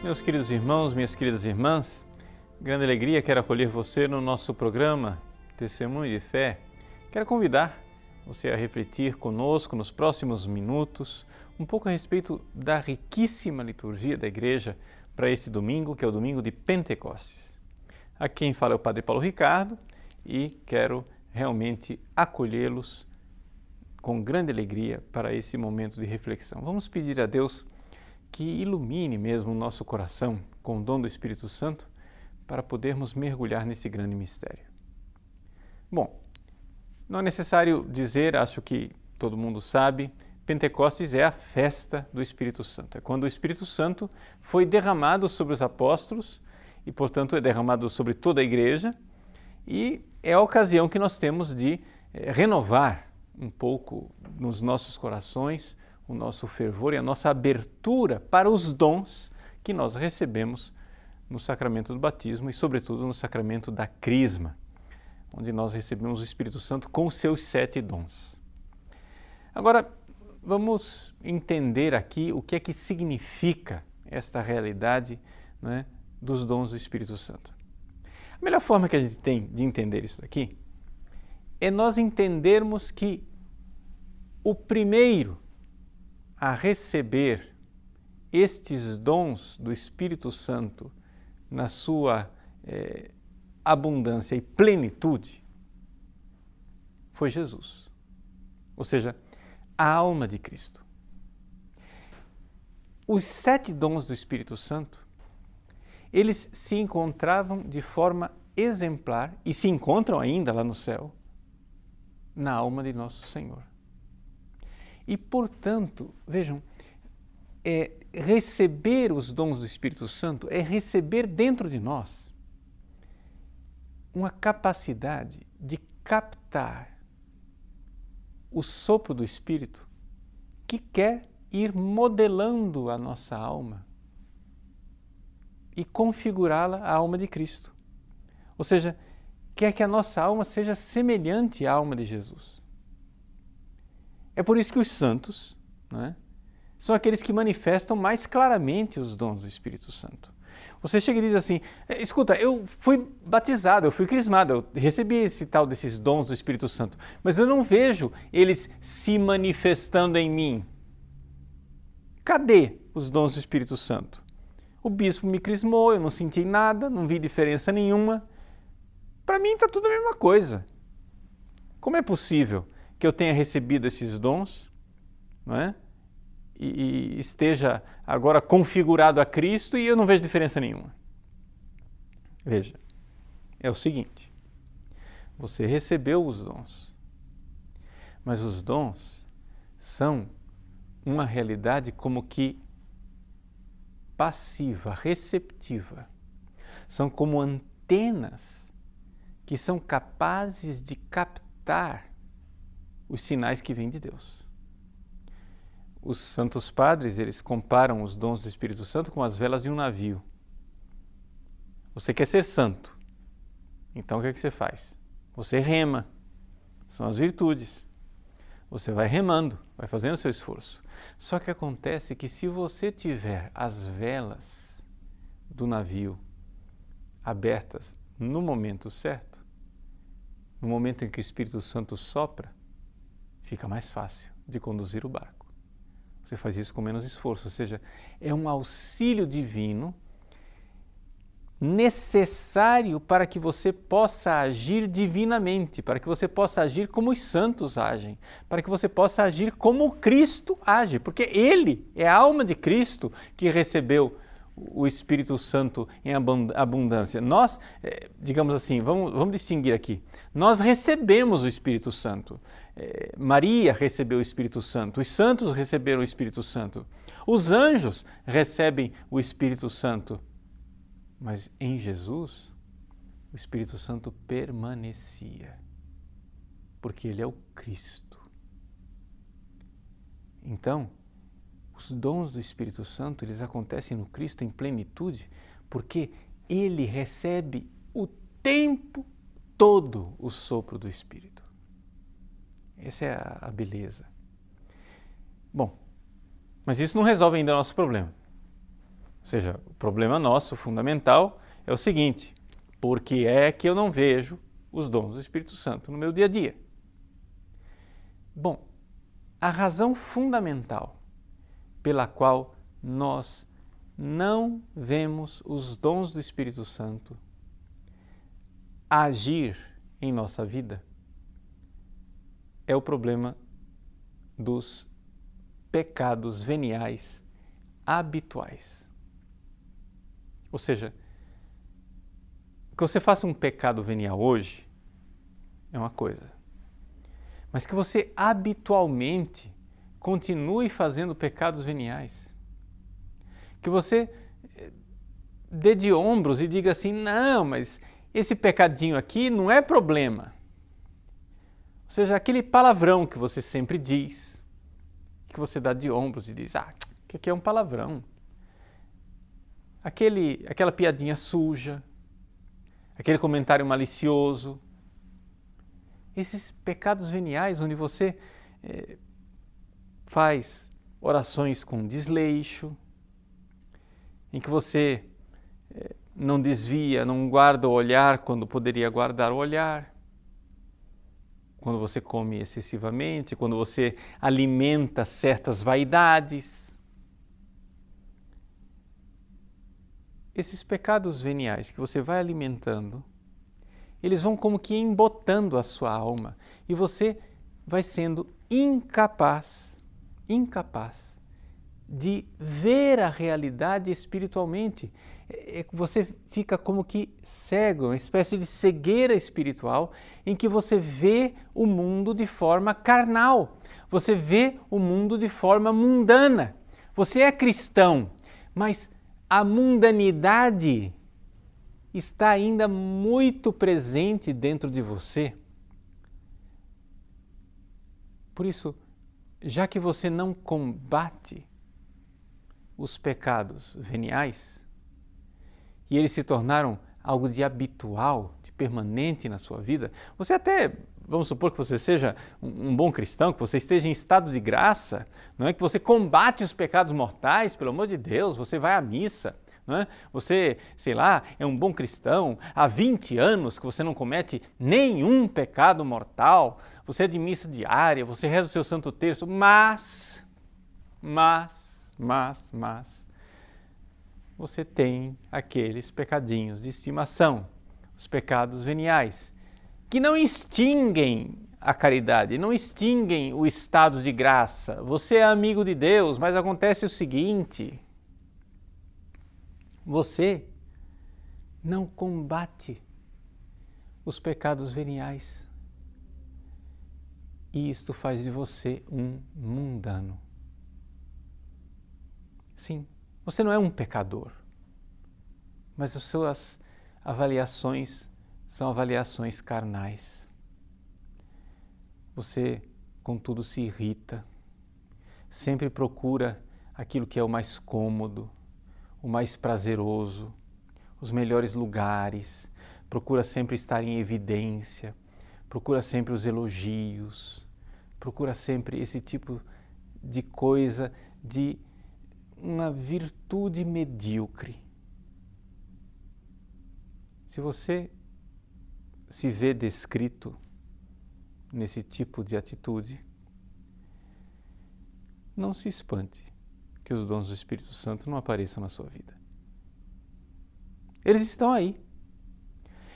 Meus queridos irmãos, minhas queridas irmãs, grande alegria, quero acolher você no nosso programa Testemunho de Fé. Quero convidar você a refletir conosco nos próximos minutos um pouco a respeito da riquíssima liturgia da Igreja para esse domingo, que é o domingo de Pentecostes. Aqui quem fala é o Padre Paulo Ricardo e quero realmente acolhê-los com grande alegria para esse momento de reflexão. Vamos pedir a Deus que ilumine mesmo o nosso coração com o dom do Espírito Santo para podermos mergulhar nesse grande mistério. Bom, não é necessário dizer, acho que todo mundo sabe, Pentecostes é a festa do Espírito Santo. É quando o Espírito Santo foi derramado sobre os apóstolos e, portanto, é derramado sobre toda a Igreja, e é a ocasião que nós temos de renovar um pouco nos nossos corações o nosso fervor e a nossa abertura para os dons que nós recebemos no sacramento do batismo e, sobretudo, no sacramento da Crisma, onde nós recebemos o Espírito Santo com os seus 7 dons. Agora, vamos entender aqui o que é que significa esta realidade, né, dos dons do Espírito Santo. A melhor forma que a gente tem de entender isso daqui é nós entendermos que o primeiro a receber estes dons do Espírito Santo na sua abundância e plenitude foi Jesus, ou seja, a alma de Cristo. Os 7 dons do Espírito Santo, eles se encontravam de forma exemplar e se encontram ainda lá no céu, na alma de nosso Senhor. E, portanto, vejam, receber os dons do Espírito Santo é receber dentro de nós uma capacidade de captar o sopro do Espírito que quer ir modelando a nossa alma e configurá-la à alma de Cristo. Ou seja, quer que a nossa alma seja semelhante à alma de Jesus. É por isso que os santos, né, são aqueles que manifestam mais claramente os dons do Espírito Santo. Você chega e diz assim, escuta, eu fui batizado, eu fui crismado, eu recebi esse tal desses dons do Espírito Santo, mas eu não vejo eles se manifestando em mim. Cadê os dons do Espírito Santo? O bispo me crismou, eu não senti nada, não vi diferença nenhuma. Para mim está tudo a mesma coisa. Como é possível que eu tenha recebido esses dons, não é? E esteja agora configurado a Cristo e eu não vejo diferença nenhuma? Veja, é o seguinte, você recebeu os dons, mas os dons são uma realidade como que passiva, receptiva. São como antenas que são capazes de captar os sinais que vêm de Deus. Os santos padres, eles comparam os dons do Espírito Santo com as velas de um navio. Você quer ser santo, então o que é que você faz? Você rema, são as virtudes. Você vai remando, vai fazendo o seu esforço. Só que acontece que se você tiver as velas do navio abertas no momento certo, no momento em que o Espírito Santo sopra, fica mais fácil de conduzir o barco. Você faz isso com menos esforço, ou seja, é um auxílio divino necessário para que você possa agir divinamente, para que você possa agir como os santos agem, para que você possa agir como Cristo age, porque Ele é a alma de Cristo que recebeu o Espírito Santo em abundância. Nós, digamos assim, vamos distinguir aqui, nós recebemos o Espírito Santo. Maria recebeu o Espírito Santo, os santos receberam o Espírito Santo, os anjos recebem o Espírito Santo, mas em Jesus o Espírito Santo permanecia, porque Ele é o Cristo. Então, os dons do Espírito Santo, eles acontecem no Cristo em plenitude, porque Ele recebe o tempo todo o sopro do Espírito. Essa é a beleza. Bom, mas isso não resolve ainda o nosso problema. Ou seja, o problema nosso, fundamental, é o seguinte: por que é que eu não vejo os dons do Espírito Santo no meu dia a dia? Bom, a razão fundamental pela qual nós não vemos os dons do Espírito Santo agir em nossa vida é o problema dos pecados veniais habituais. Ou seja, que você faça um pecado venial hoje é uma coisa, mas que você habitualmente continue fazendo pecados veniais, que você dê de ombros e diga assim: não, mas esse pecadinho aqui não é problema. Ou seja, aquele palavrão que você sempre diz, que você dá de ombros e diz: que aqui é um palavrão. Aquela piadinha suja, aquele comentário malicioso. Esses pecados veniais onde você faz orações com desleixo, em que você não desvia, não guarda o olhar quando poderia guardar o olhar, quando você come excessivamente, quando você alimenta certas vaidades. Esses pecados veniais que você vai alimentando, eles vão como que embotando a sua alma e você vai sendo incapaz de ver a realidade espiritualmente. Você fica como que cego, uma espécie de cegueira espiritual em que você vê o mundo de forma carnal, você vê o mundo de forma mundana. Você é cristão, mas a mundanidade está ainda muito presente dentro de você. Por isso, já que você não combate os pecados veniais, e eles se tornaram algo de habitual, de permanente na sua vida, você até, vamos supor que você seja um bom cristão, que você esteja em estado de graça, não é? Que você combate os pecados mortais, pelo amor de Deus, você vai à missa, não é? Você, sei lá, é um bom cristão, há 20 anos que você não comete nenhum pecado mortal, você é de missa diária, você reza o seu santo terço, mas você tem aqueles pecadinhos de estimação, os pecados veniais, que não extinguem a caridade, não extinguem o estado de graça. Você é amigo de Deus, mas acontece o seguinte: você não combate os pecados veniais. E isto faz de você um mundano. Sim, você não é um pecador, mas as suas avaliações são avaliações carnais. Você, contudo, se irrita, sempre procura aquilo que é o mais cômodo, o mais prazeroso, os melhores lugares, procura sempre estar em evidência, procura sempre os elogios, procura sempre esse tipo de coisa, de uma virtude medíocre. Se você se vê descrito nesse tipo de atitude, não se espante que os dons do Espírito Santo não apareçam na sua vida. Eles estão aí.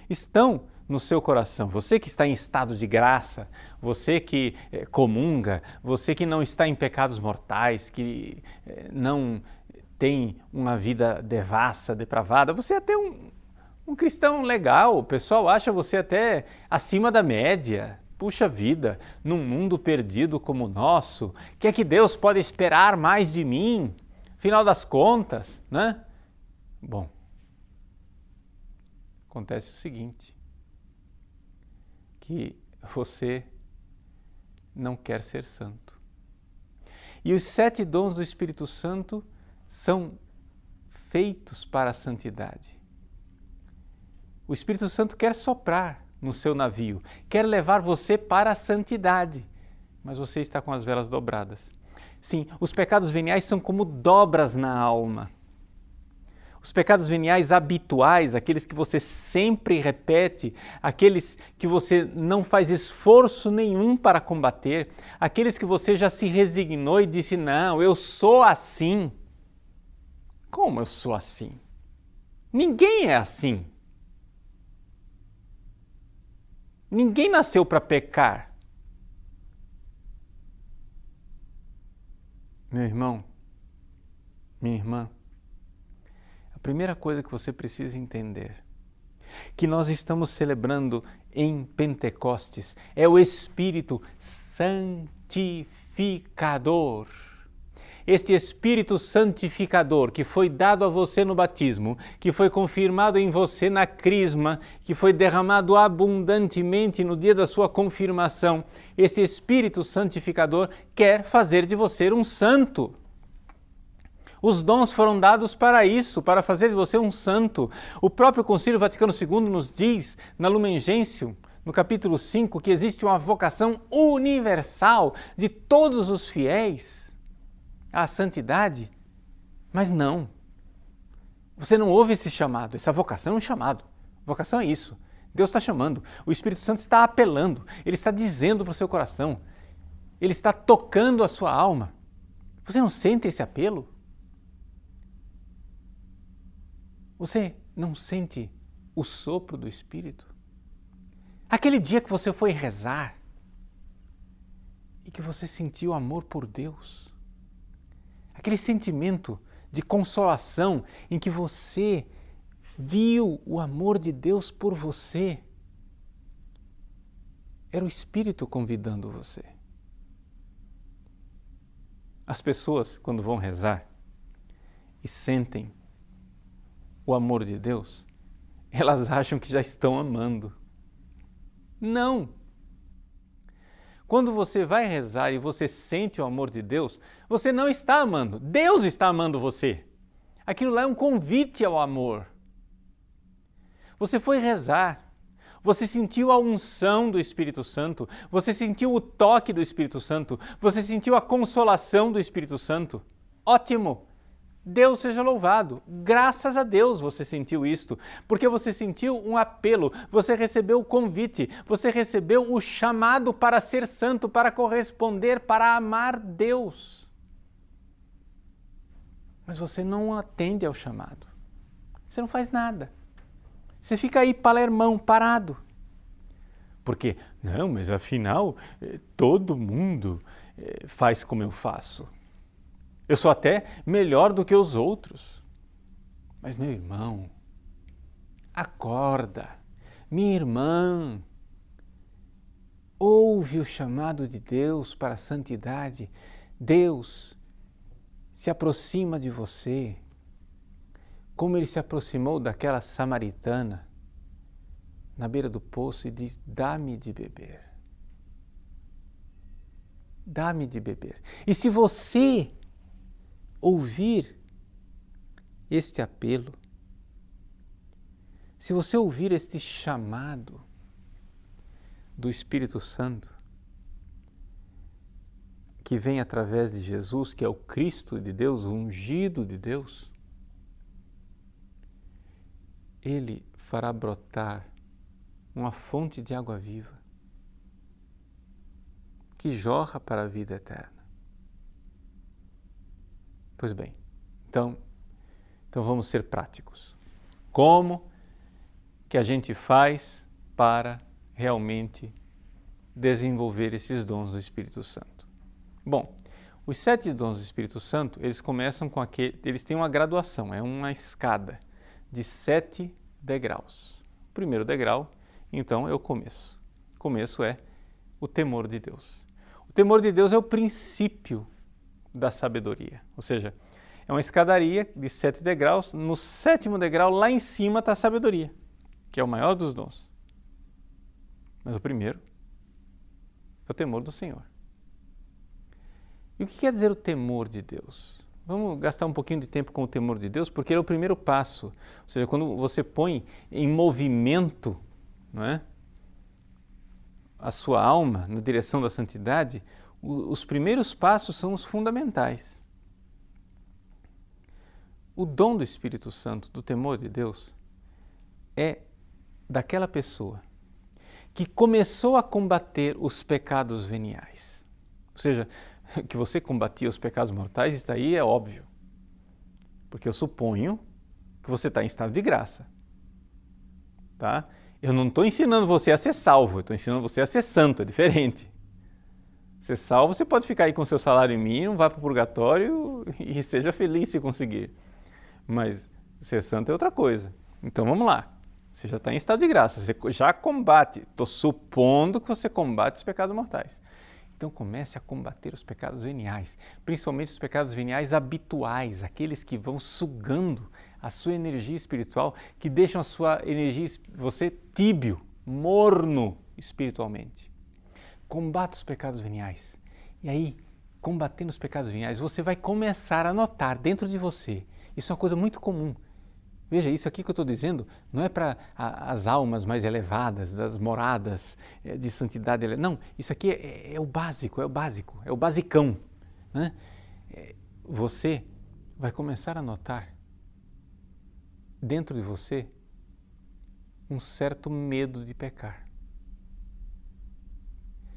Estão no seu coração. Você que está em estado de graça, você que comunga, você que não está em pecados mortais, que não tem uma vida devassa, depravada, você é até um cristão legal, o pessoal acha você até acima da média. Puxa vida, num mundo perdido como o nosso, o que é que Deus pode esperar mais de mim? Afinal das contas, né? Bom, acontece o seguinte, que você não quer ser santo. E os 7 dons do Espírito Santo são feitos para a santidade. O Espírito Santo quer soprar no seu navio, quer levar você para a santidade, mas você está com as velas dobradas. Sim, os pecados veniais são como dobras na alma. Os pecados veniais habituais, aqueles que você sempre repete, aqueles que você não faz esforço nenhum para combater, aqueles que você já se resignou e disse, não, eu sou assim. Como eu sou assim? Ninguém é assim. Ninguém nasceu para pecar. Meu irmão, minha irmã, a primeira coisa que você precisa entender, que nós estamos celebrando em Pentecostes, é o Espírito Santificador. Este Espírito Santificador que foi dado a você no batismo, que foi confirmado em você na crisma, que foi derramado abundantemente no dia da sua confirmação, esse Espírito Santificador quer fazer de você um santo. Os dons foram dados para isso, para fazer de você um santo. O próprio Concílio Vaticano II nos diz, na Lumen Gentium, no capítulo 5, que existe uma vocação universal de todos os fiéis à santidade. Mas não, você não ouve esse chamado, essa vocação é um chamado. Vocação é isso, Deus está chamando, o Espírito Santo está apelando, Ele está dizendo para o seu coração, Ele está tocando a sua alma. Você não sente esse apelo? Você não sente o sopro do Espírito? Aquele dia que você foi rezar e que você sentiu amor por Deus, aquele sentimento de consolação em que você viu o amor de Deus por você, era o Espírito convidando você. As pessoas, quando vão rezar e sentem o amor de Deus, elas acham que já estão amando. Não! Quando você vai rezar e você sente o amor de Deus, você não está amando, Deus está amando você. Aquilo lá é um convite ao amor. Você foi rezar, você sentiu a unção do Espírito Santo, você sentiu o toque do Espírito Santo, você sentiu a consolação do Espírito Santo. Ótimo! Deus seja louvado, graças a Deus você sentiu isto, porque você sentiu um apelo, você recebeu o convite, você recebeu o chamado para ser santo, para corresponder, para amar Deus. Mas você não atende ao chamado, você não faz nada, você fica aí palermão, parado. Porque, não, mas afinal, todo mundo faz como eu faço. Eu sou até melhor do que os outros. Mas, meu irmão, acorda. Minha irmã, ouve o chamado de Deus para a santidade. Deus se aproxima de você, como Ele se aproximou daquela samaritana na beira do poço e diz, dá-me de beber. Dá-me de beber. E se você ouvir este apelo, se você ouvir este chamado do Espírito Santo, que vem através de Jesus, que é o Cristo de Deus, o ungido de Deus, Ele fará brotar uma fonte de água viva que jorra para a vida eterna. Pois bem, então vamos ser práticos. Como que a gente faz para realmente desenvolver esses dons do Espírito Santo? Bom, os 7 dons do Espírito Santo, eles começam com eles têm uma graduação, é uma escada de 7 degraus. O primeiro degrau, então, é o começo. O começo é o temor de Deus. O temor de Deus é o princípio da sabedoria, ou seja, é uma escadaria de 7 degraus, no 7º degrau lá em cima está a sabedoria, que é o maior dos dons. Mas o primeiro é o temor do Senhor. E o que quer dizer o temor de Deus? Vamos gastar um pouquinho de tempo com o temor de Deus, porque ele é o primeiro passo, ou seja, quando você põe em movimento, não é, a sua alma na direção da santidade, os primeiros passos são os fundamentais. o dom do Espírito Santo, do temor de Deus, é daquela pessoa que começou a combater os pecados veniais. Ou seja, que você combatia os pecados mortais, isso aí é óbvio. Porque eu suponho que você está em estado de graça. Tá? Eu não estou ensinando você a ser salvo, eu estou ensinando você a ser santo, é diferente. Ser salvo, você pode ficar aí com seu salário mínimo, vá para o purgatório e seja feliz se conseguir. Mas ser santo é outra coisa. Então vamos lá. Você já está em estado de graça, você já combate. Estou supondo que você combate os pecados mortais. Então comece a combater os pecados veniais, principalmente os pecados veniais habituais, aqueles que vão sugando a sua energia espiritual, que deixam a sua energia, você tíbio, morno espiritualmente. Combata os pecados veniais. E aí, combatendo os pecados veniais, você vai começar a notar dentro de você. Isso é uma coisa muito comum. Veja, isso aqui que eu estou dizendo não é para as almas mais elevadas, das moradas de santidade. Não, isso aqui é o básico, é o basicão. Né? Você vai começar a notar dentro de você um certo medo de pecar.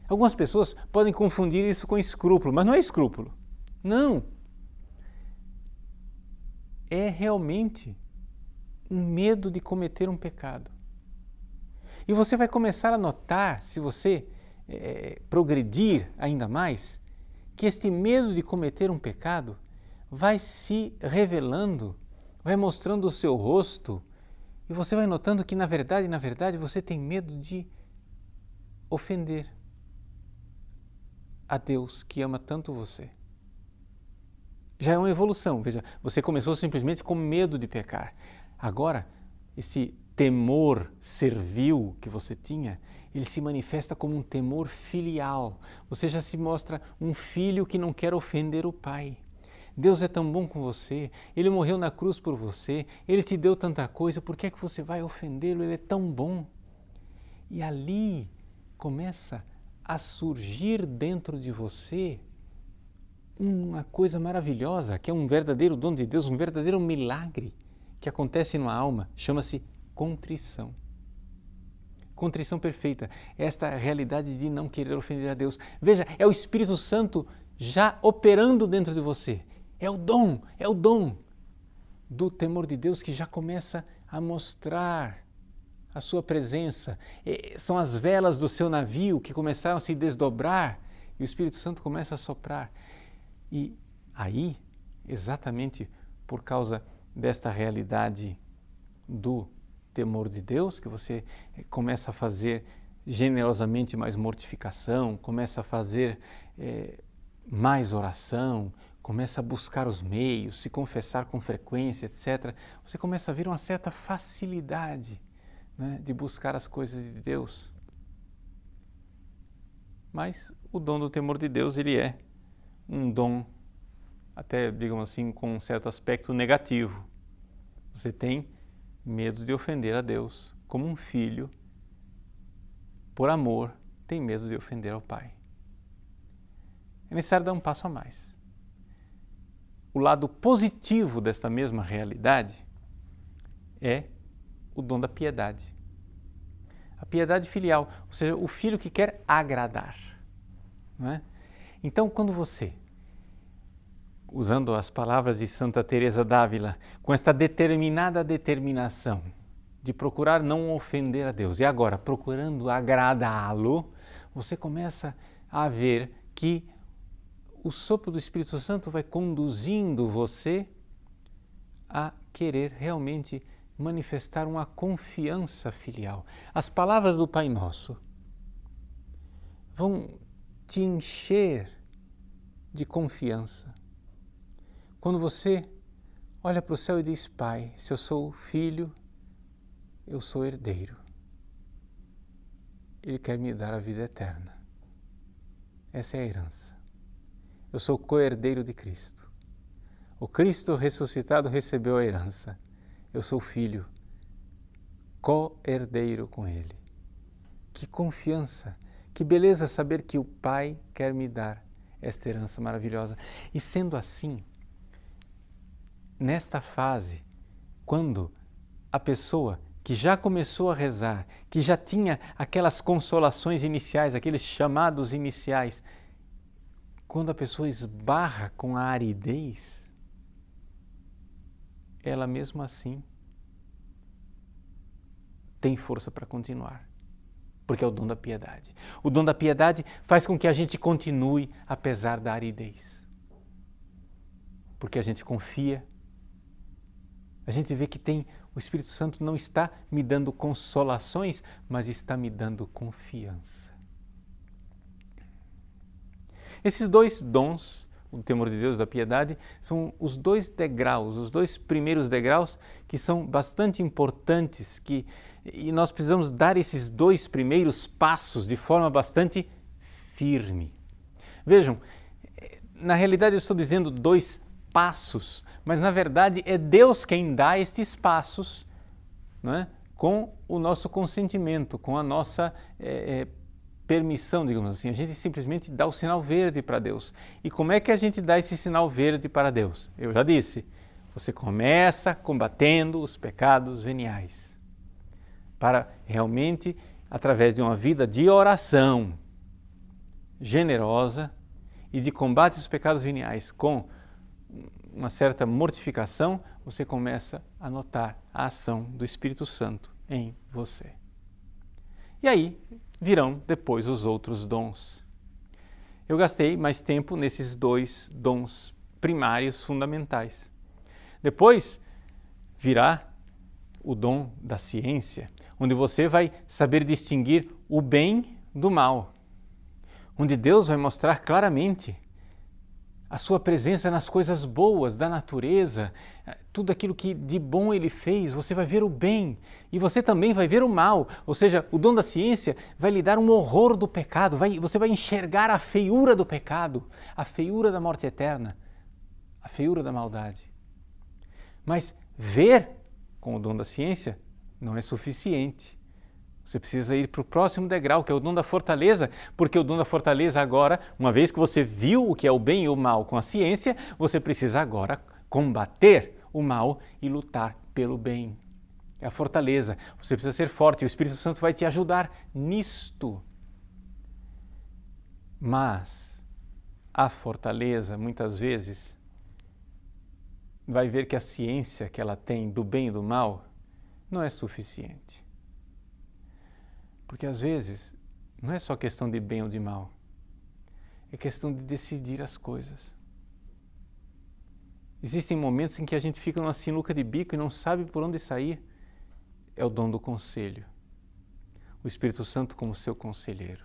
Algumas pessoas podem confundir isso com escrúpulo, mas não é escrúpulo. Não. É realmente um medo de cometer um pecado. E você vai começar a notar, se você progredir ainda mais, que este medo de cometer um pecado vai se revelando, vai mostrando o seu rosto, e você vai notando que, na verdade, você tem medo de ofender a Deus que ama tanto você. Já é uma evolução. Veja, você começou simplesmente com medo de pecar. Agora, esse temor servil que você tinha, ele se manifesta como um temor filial. Você já se mostra um filho que não quer ofender o pai. Deus é tão bom com você, Ele morreu na cruz por você, Ele te deu tanta coisa, por que é que você vai ofendê-lo? Ele é tão bom. E ali começa a surgir dentro de você uma coisa maravilhosa, que é um verdadeiro dom de Deus, um verdadeiro milagre que acontece na alma, chama-se contrição. Contrição perfeita, esta realidade de não querer ofender a Deus. Veja, é o Espírito Santo já operando dentro de você. É o dom do temor de Deus que já começa a mostrar a sua presença. São as velas do seu navio que começaram a se desdobrar e o Espírito Santo começa a soprar. E aí, exatamente por causa desta realidade do temor de Deus, que você começa a fazer generosamente mais mortificação, começa a fazer mais oração, começa a buscar os meios, se confessar com frequência, etc. Você começa a ver uma certa facilidade, né, de buscar as coisas de Deus. Mas o dom do temor de Deus, ele é um dom, até, digamos assim, com um certo aspecto negativo. Você tem medo de ofender a Deus, como um filho, por amor, tem medo de ofender ao pai. É necessário dar um passo a mais. O lado positivo desta mesma realidade é o dom da piedade. A piedade filial, ou seja, o filho que quer agradar. Não é? Então, quando você, usando as palavras de Santa Teresa d'Ávila, com esta determinação de procurar não ofender a Deus e agora procurando agradá-lo, você começa a ver que o sopro do Espírito Santo vai conduzindo você a querer realmente manifestar uma confiança filial. As palavras do Pai Nosso vão te encher de confiança. Quando você olha para o céu e diz: Pai, se eu sou filho, eu sou herdeiro. Ele quer me dar a vida eterna. Essa é a herança. Eu sou co-herdeiro de Cristo. O Cristo ressuscitado recebeu a herança. Eu sou filho, co-herdeiro com Ele. Que confiança, que beleza saber que o Pai quer me dar esta herança maravilhosa. E sendo assim, nesta fase, quando a pessoa que já começou a rezar, que já tinha aquelas consolações iniciais, aqueles chamados iniciais, quando a pessoa esbarra com a aridez, ela mesmo assim tem força para continuar, porque é o dom da piedade. O dom da piedade faz com que a gente continue apesar da aridez, porque a gente confia, a gente vê que o Espírito Santo não está me dando consolações, mas está me dando confiança. Esses dois dons, o temor de Deus e da piedade, são os dois degraus, os dois primeiros degraus que são bastante importantes, e nós precisamos dar esses dois primeiros passos de forma bastante firme. Vejam, na realidade eu estou dizendo dois passos, mas na verdade é Deus quem dá estes passos, não é? Com o nosso consentimento, com a nossa permissão, digamos assim. A gente simplesmente dá o sinal verde para Deus. E como é que a gente dá esse sinal verde para Deus? Eu já disse, você começa combatendo os pecados veniais, para realmente, através de uma vida de oração generosa e de combate aos pecados veniais com uma certa mortificação, você começa a notar a ação do Espírito Santo em você. E aí virão depois os outros dons. Eu gastei mais tempo nesses dois dons primários fundamentais. Depois virá o dom da ciência, onde você vai saber distinguir o bem do mal, onde Deus vai mostrar claramente a sua presença nas coisas boas da natureza, tudo aquilo que de bom Ele fez, você vai ver o bem e você também vai ver o mal. Ou seja, o dom da ciência vai lhe dar um horror do pecado, você vai enxergar a feiura do pecado, a feiura da morte eterna, a feiura da maldade. Mas ver com o dom da ciência não é suficiente. Você precisa ir para o próximo degrau, que é o dom da fortaleza, porque o dom da fortaleza agora, uma vez que você viu o que é o bem e o mal com a ciência, você precisa agora combater o mal e lutar pelo bem. É a fortaleza. Você precisa ser forte, o Espírito Santo vai te ajudar nisto. Mas a fortaleza, muitas vezes, vai ver que a ciência que ela tem do bem e do mal não é suficiente. Porque às vezes não é só questão de bem ou de mal, é questão de decidir as coisas. Existem momentos em que a gente fica numa sinuca de bico e não sabe por onde sair. É o dom do conselho. O Espírito Santo como seu conselheiro,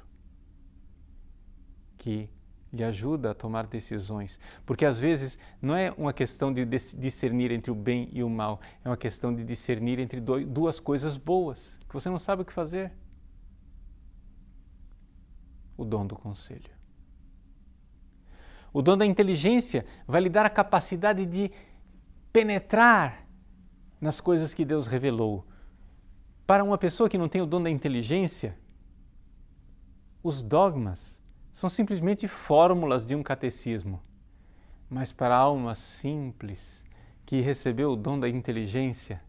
que lhe ajuda a tomar decisões. Porque às vezes não é uma questão de discernir entre o bem e o mal, é uma questão de discernir entre duas coisas boas, que você não sabe o que fazer. O dom do conselho. O dom da inteligência vai lhe dar a capacidade de penetrar nas coisas que Deus revelou. Para uma pessoa que não tem o dom da inteligência, os dogmas são simplesmente fórmulas de um catecismo. Mas para a alma simples, que recebeu o dom da inteligência,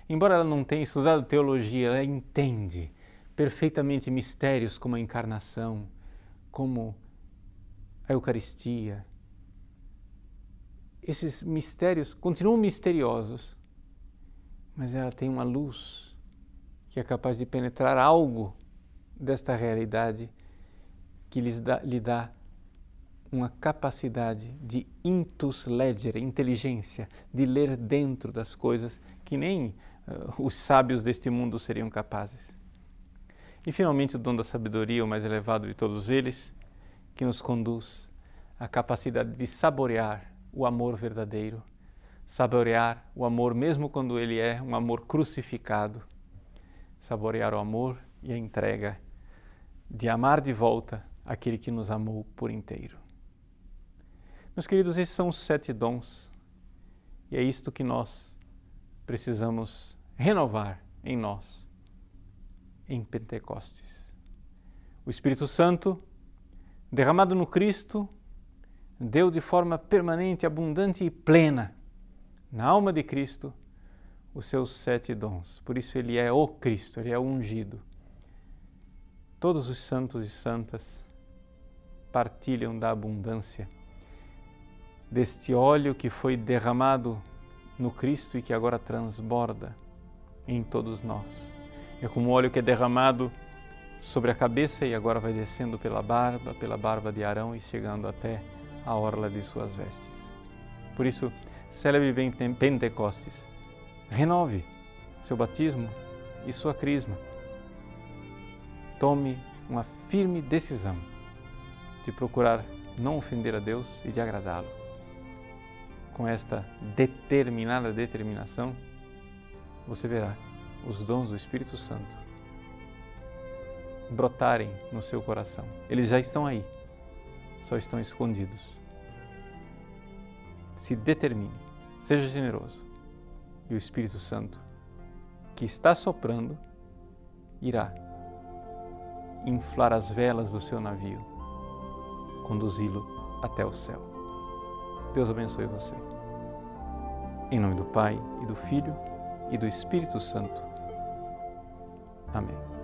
embora ela não tenha estudado teologia, ela entende perfeitamente mistérios como a encarnação, como a Eucaristia. Esses mistérios continuam misteriosos, mas ela tem uma luz que é capaz de penetrar algo desta realidade que lhe dá uma capacidade de intus legere, inteligência, de ler dentro das coisas que nem os sábios deste mundo seriam capazes. E finalmente o dom da sabedoria, o mais elevado de todos eles, que nos conduz à capacidade de saborear o amor verdadeiro, saborear o amor mesmo quando ele é um amor crucificado, saborear o amor e a entrega de amar de volta aquele que nos amou por inteiro. Meus queridos, esses são os 7 dons e é isto que nós precisamos renovar em nós, em Pentecostes. O Espírito Santo, derramado no Cristo, deu de forma permanente, abundante e plena na alma de Cristo, os seus 7 dons. Por isso ele é o Cristo, ele é o ungido. Todos os santos e santas partilham da abundância deste óleo que foi derramado no Cristo e que agora transborda em todos nós. É como o óleo que é derramado sobre a cabeça e agora vai descendo pela barba de Arão e chegando até a orla de suas vestes. Por isso, celebre bem Pentecostes, renove seu batismo e sua crisma. Tome uma firme decisão de procurar não ofender a Deus e de agradá-lo. Com esta determinada determinação, você verá os dons do Espírito Santo brotarem no seu coração. Eles já estão aí, só estão escondidos. Se determine, seja generoso, e o Espírito Santo, que está soprando, irá inflar as velas do seu navio, conduzi-lo até o céu. Deus abençoe você. Em nome do Pai, e do Filho, e do Espírito Santo. Amém.